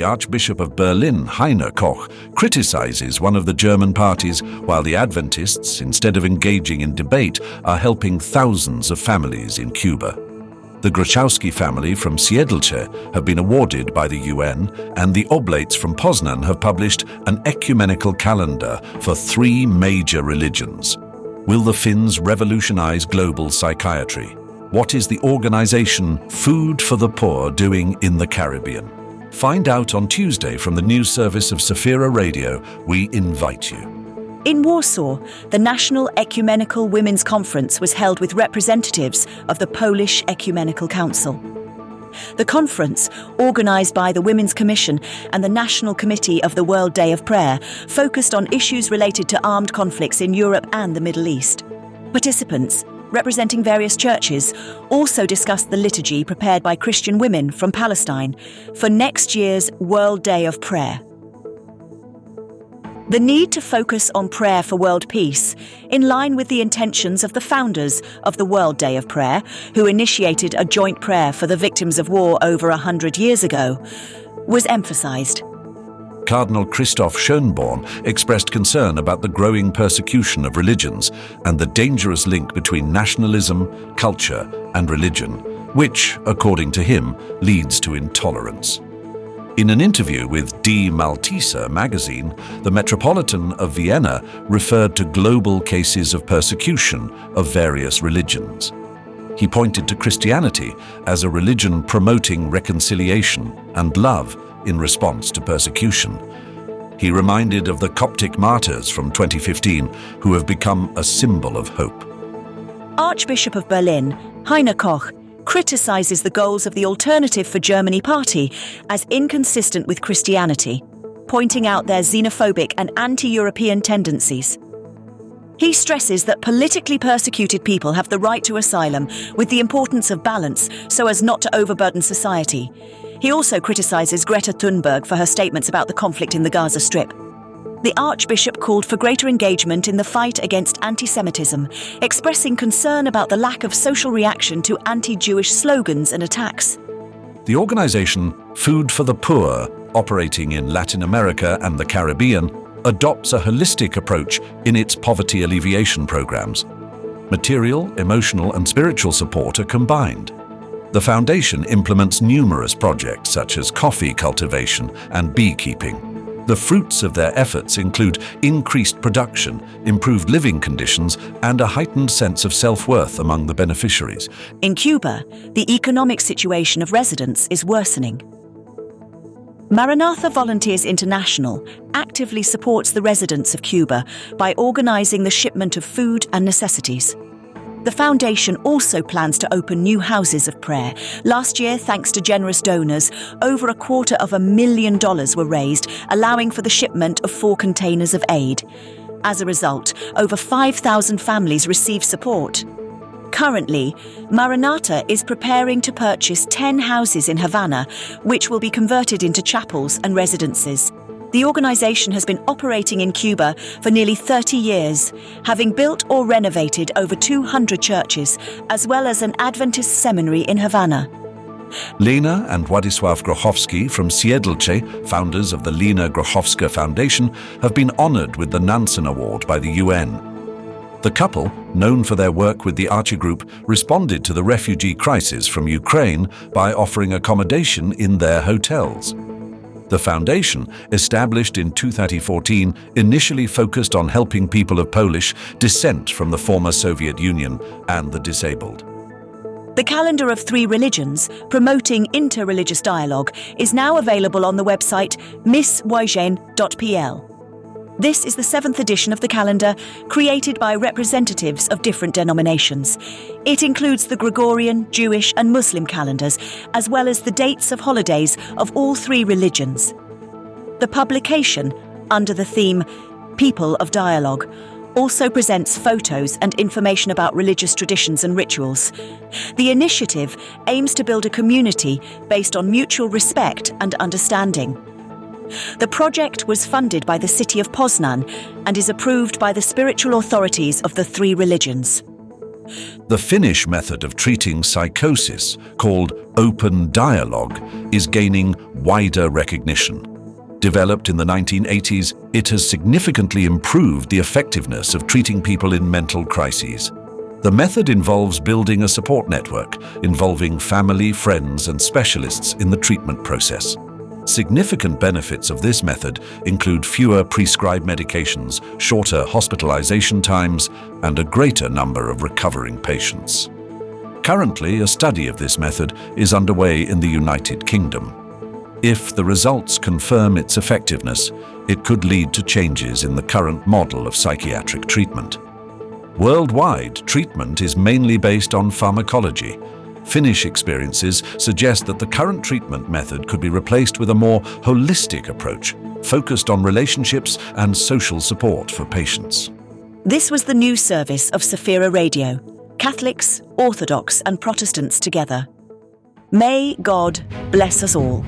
Archbishop of Berlin, Heiner Koch, criticizes one of the German parties, while the Adventists, instead of engaging in debate, are helping thousands of families in Cuba. The Grochowski family from Siedlce have been awarded by the UN, and the Oblates from Poznan have published an ecumenical calendar for 3 major religions. Will the Finns revolutionize global psychiatry? What is the organization Food for the Poor doing in the Caribbean? Find out on Tuesday from the news service of Safira Radio. We invite you. In Warsaw, the National Ecumenical Women's Conference was held with representatives of the Polish Ecumenical Council. The conference, organised by the Women's Commission and the National Committee of the World Day of Prayer, focused on issues related to armed conflicts in Europe and the Middle East. Participants, representing various churches, also discussed the liturgy prepared by Christian women from Palestine for next year's World Day of Prayer. The need to focus on prayer for world peace, in line with the intentions of the founders of the World Day of Prayer, who initiated a joint prayer for the victims of war over 100 years ago, was emphasized. Cardinal Christoph Schönborn expressed concern about the growing persecution of religions and the dangerous link between nationalism, culture, and religion, which, according to him, leads to intolerance. In an interview with Die Malteser magazine, the Metropolitan of Vienna referred to global cases of persecution of various religions. He pointed to Christianity as a religion promoting reconciliation and love in response to persecution. He reminded of the Coptic martyrs from 2015 who have become a symbol of hope. Archbishop of Berlin, Heiner Koch, criticizes the goals of the Alternative for Germany party as inconsistent with Christianity, pointing out their xenophobic and anti-European tendencies. He stresses that politically persecuted people have the right to asylum, with the importance of balance so as not to overburden society. He also criticizes Greta Thunberg for her statements about the conflict in the Gaza Strip. The Archbishop called for greater engagement in the fight against anti-Semitism, expressing concern about the lack of social reaction to anti-Jewish slogans and attacks. The organization Food for the Poor, operating in Latin America and the Caribbean, adopts a holistic approach in its poverty alleviation programs. Material, emotional, and spiritual support are combined. The foundation implements numerous projects such as coffee cultivation and beekeeping. The fruits of their efforts include increased production, improved living conditions, and a heightened sense of self-worth among the beneficiaries. In Cuba, the economic situation of residents is worsening. Maranatha Volunteers International actively supports the residents of Cuba by organizing the shipment of food and necessities. The foundation also plans to open new houses of prayer. Last year, thanks to generous donors, over $250,000 were raised, allowing for the shipment of 4 containers of aid. As a result, over 5,000 families receive support. Currently, Maranatha is preparing to purchase 10 houses in Havana, which will be converted into chapels and residences. The organization has been operating in Cuba for nearly 30 years, having built or renovated over 200 churches, as well as an Adventist seminary in Havana. Lena and Władysław Grochowski from Siedlce, founders of the Lena Grochowska Foundation, have been honored with the Nansen Award by the UN. The couple, known for their work with the Archer Group, responded to the refugee crisis from Ukraine by offering accommodation in their hotels. The foundation, established in 2014, initially focused on helping people of Polish descent from the former Soviet Union and the disabled. The calendar of 3 religions, promoting interreligious dialogue, is now available on the website misswygen.pl. This is the 7th edition of the calendar, created by representatives of different denominations. It includes the Gregorian, Jewish and Muslim calendars, as well as the dates of holidays of all 3 religions. The publication, under the theme People of Dialogue, also presents photos and information about religious traditions and rituals. The initiative aims to build a community based on mutual respect and understanding. The project was funded by the city of Poznan and is approved by the spiritual authorities of the 3 religions. The Finnish method of treating psychosis, called open dialogue, is gaining wider recognition. Developed in the 1980s, it has significantly improved the effectiveness of treating people in mental crises. The method involves building a support network involving family, friends, and specialists in the treatment process. Significant benefits of this method include fewer prescribed medications, shorter hospitalization times, and a greater number of recovering patients. Currently, a study of this method is underway in the United Kingdom. If the results confirm its effectiveness, it could lead to changes in the current model of psychiatric treatment. Worldwide, treatment is mainly based on pharmacology. Finnish experiences suggest that the current treatment method could be replaced with a more holistic approach, focused on relationships and social support for patients. This was the news service of Saphira Radio, Catholics, Orthodox and Protestants together. May God bless us all.